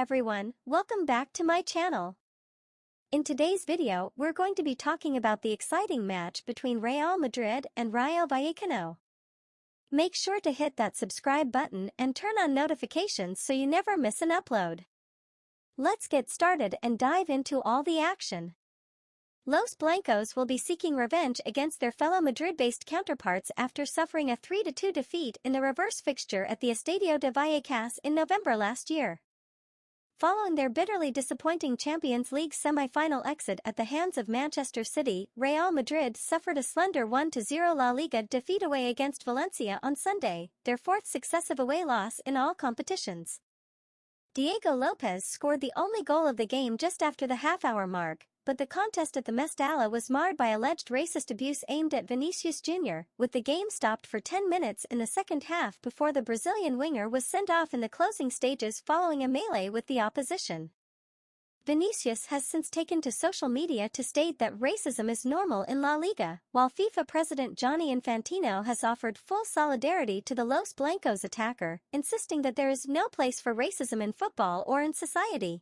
everyone, welcome back to my channel. In today's video, we're going to be talking about the exciting match between Real Madrid and Rayo Vallecano. Make sure to hit that subscribe button and turn on notifications so you never miss an upload. Let's get started and dive into all the action. Los Blancos will be seeking revenge against their fellow Madrid-based counterparts after suffering a 3-2 defeat in the reverse fixture at the Estadio de Vallecas in November last year. Following their bitterly disappointing Champions League semi-final exit at the hands of Manchester City, Real Madrid suffered a slender 1-0 La Liga defeat away against Valencia on Sunday, their fourth successive away loss in all competitions. Diego Lopez scored the only goal of the game just after the half-hour mark, but the contest at the Mestalla was marred by alleged racist abuse aimed at Vinicius Jr., with the game stopped for 10 minutes in the second half before the Brazilian winger was sent off in the closing stages following a melee with the opposition. Vinicius has since taken to social media to state that racism is normal in La Liga, while FIFA President Gianni Infantino has offered full solidarity to the Los Blancos attacker, insisting that there is no place for racism in football or in society.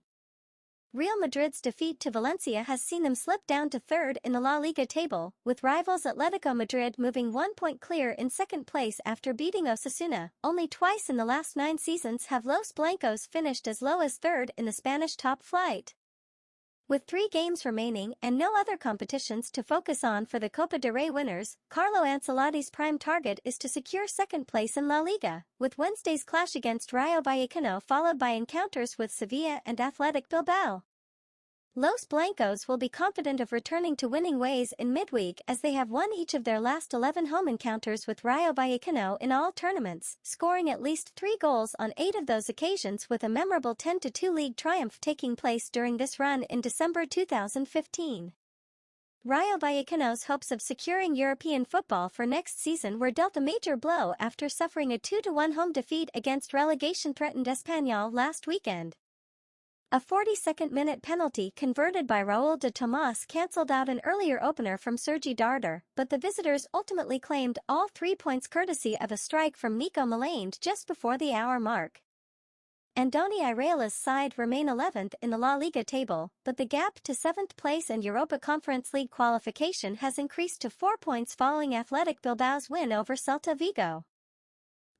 Real Madrid's defeat to Valencia has seen them slip down to third in the La Liga table, with rivals Atletico Madrid moving 1 point clear in second place after beating Osasuna. Only twice in the last 9 seasons have Los Blancos finished as low as third in the Spanish top flight. With 3 games remaining and no other competitions to focus on for the Copa del Rey winners, Carlo Ancelotti's prime target is to secure second place in La Liga, with Wednesday's clash against Rayo Vallecano followed by encounters with Sevilla and Athletic Bilbao. Los Blancos will be confident of returning to winning ways in midweek as they have won each of their last 11 home encounters with Rayo Vallecano in all tournaments, scoring at least 3 goals on 8 of those occasions, with a memorable 10-2 league triumph taking place during this run in December 2015. Rayo Vallecano's hopes of securing European football for next season were dealt a major blow after suffering a 2-1 home defeat against relegation-threatened Espanyol last weekend. A 42nd-minute penalty converted by Raúl de Tomás cancelled out an earlier opener from Sergi Darder, but the visitors ultimately claimed all 3 points courtesy of a strike from Nico Malane just before the hour mark. Andoni Iraola's side remain 11th in the La Liga table, but the gap to 7th place and Europa Conference League qualification has increased to 4 points following Athletic Bilbao's win over Celta Vigo.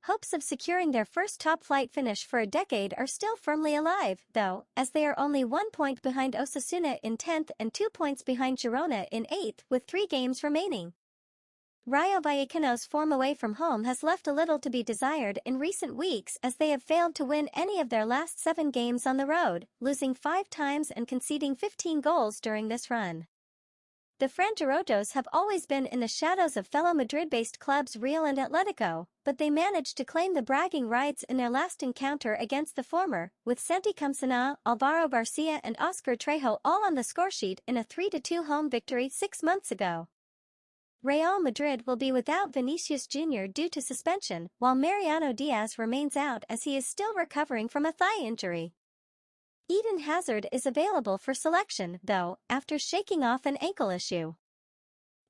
Hopes of securing their first top-flight finish for a decade are still firmly alive, though, as they are only 1 point behind Osasuna in 10th and 2 points behind Girona in 8th, with 3 games remaining. Rayo Vallecano's form away from home has left a little to be desired in recent weeks as they have failed to win any of their last 7 games on the road, losing 5 times and conceding 15 goals during this run. The Franjirojos have always been in the shadows of fellow Madrid-based clubs Real and Atletico, but they managed to claim the bragging rights in their last encounter against the former, with Santi Camaçana, Alvaro Garcia and Oscar Trejo all on the scoresheet in a 3-2 home victory 6 months ago. Real Madrid will be without Vinicius Jr. due to suspension, while Mariano Diaz remains out as he is still recovering from a thigh injury. Eden Hazard is available for selection, though, after shaking off an ankle issue.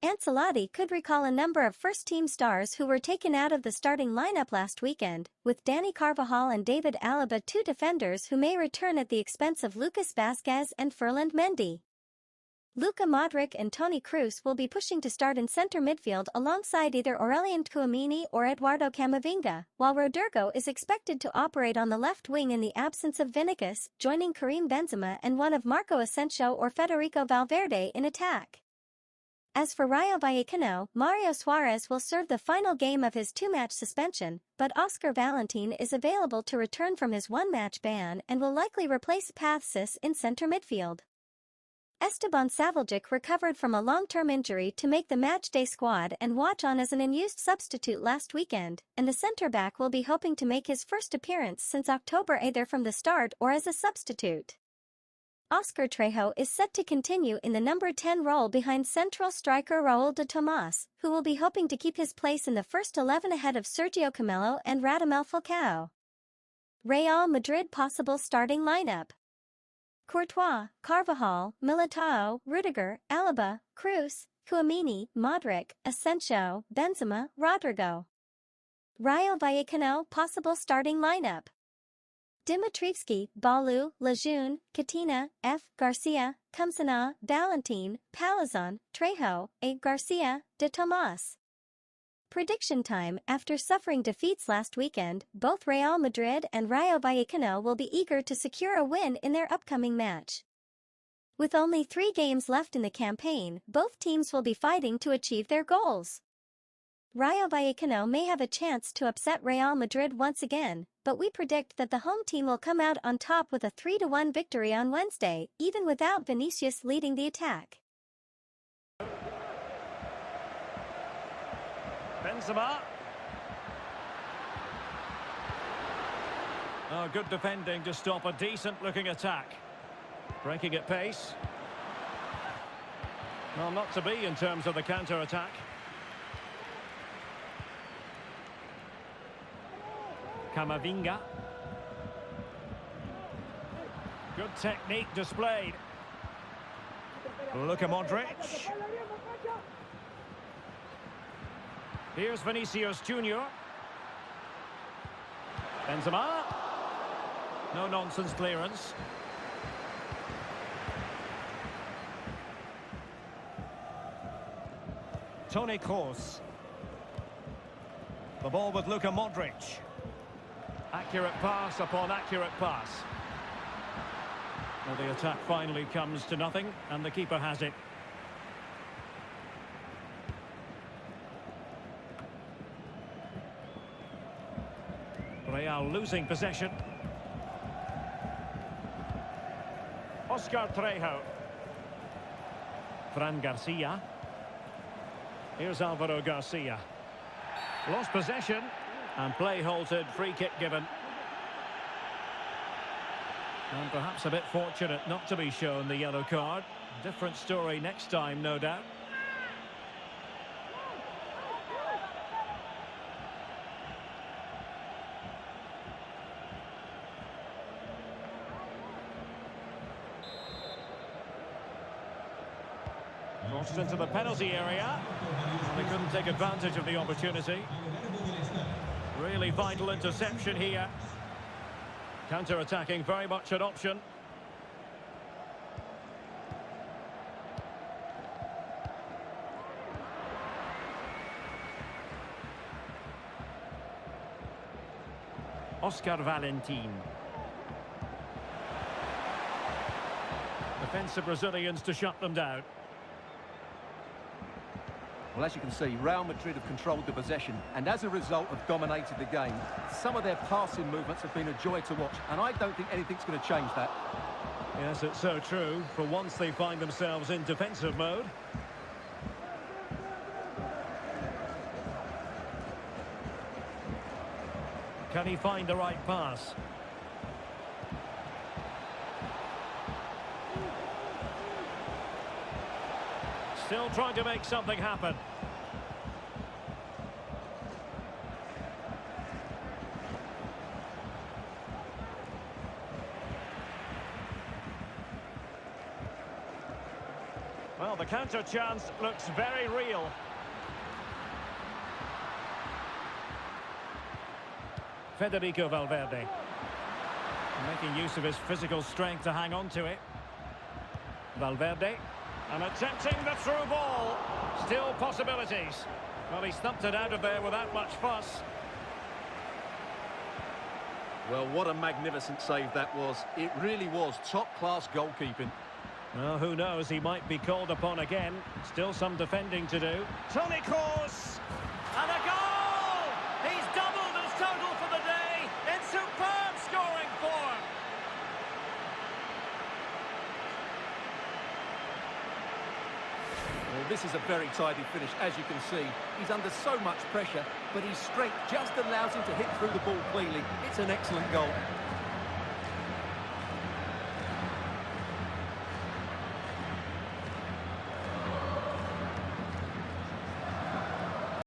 Ancelotti could recall a number of first-team stars who were taken out of the starting lineup last weekend, with Dani Carvajal and David Alaba 2 defenders who may return at the expense of Lucas Vázquez and Ferland Mendy. Luka Modric and Toni Kroos will be pushing to start in center midfield alongside either Aurelien Tchouaméni or Eduardo Camavinga, while Rodrigo is expected to operate on the left wing in the absence of Vinicius, joining Karim Benzema and one of Marco Asensio or Federico Valverde in attack. As for Rayo Vallecano, Mario Suarez will serve the final game of his 2-match suspension, but Oscar Valentin is available to return from his 1-match ban and will likely replace Pathsis in center midfield. Esteban Saveljic recovered from a long-term injury to make the matchday squad and watch on as an unused substitute last weekend, and the centre-back will be hoping to make his first appearance since October either from the start or as a substitute. Oscar Trejo is set to continue in the number 10 role behind central striker Raúl de Tomás, who will be hoping to keep his place in the first 11 ahead of Sergio Camelo and Radamel Falcao. Real Madrid possible starting lineup: Courtois, Carvajal, Militao, Rudiger, Alaba, Kroos, Tchouaméni, Modric, Asensio, Benzema, Rodrigo. Rayo Vallecano possible starting lineup: Dimitrivski, Balu, Lejeune, Katina, F. Garcia, Kumsana, Valentin, Palazon, Trejo, A. Garcia, de Tomas. Prediction time. After suffering defeats last weekend, both Real Madrid and Rayo Vallecano will be eager to secure a win in their upcoming match. With only 3 games left in the campaign, both teams will be fighting to achieve their goals. Rayo Vallecano may have a chance to upset Real Madrid once again, but we predict that the home team will come out on top with a 3-1 victory on Wednesday, even without Vinicius leading the attack. Benzema. Oh, good defending to stop a decent-looking attack. Breaking at pace. Well, not to be in terms of the counter-attack. Camavinga. Good technique displayed. Luka Modric. Here's Vinicius Junior. Benzema. No nonsense clearance. Toni Kroos. The ball with Luka Modric. Accurate pass upon accurate pass. Well, the attack finally comes to nothing, and the keeper has it. Real losing possession. Oscar Trejo. Fran Garcia. Here's Alvaro Garcia. Lost possession. And play halted, free kick given. And perhaps a bit fortunate not to be shown the yellow card. Different story next time, no doubt. Crossed into the penalty area. They couldn't take advantage of the opportunity. Really vital interception here. Counter-attacking, very much an option. Oscar Valentin. Defensive Brazilians to shut them down. Well, as you can see, Real Madrid have controlled the possession and as a result have dominated the game. Some of their passing movements have been a joy to watch, and I don't think anything's going to change that. Yes, it's so true. For once they find themselves in defensive mode. Can he find the right pass? Still trying to make something happen. Well, the counter chance looks very real. Federico Valverde. Making use of his physical strength to hang on to it. Valverde. And attempting the through ball. Still possibilities. Well, he stumped it out of there without much fuss. Well, what a magnificent save that was. It really was top-class goalkeeping. Well, who knows, he might be called upon again. Still some defending to do. Toni Kroos! And a goal! He's doubled his total for the day in superb scoring form. Well, this is a very tidy finish, as you can see. He's under so much pressure, but his strength just allows him to hit through the ball cleanly. It's an excellent goal.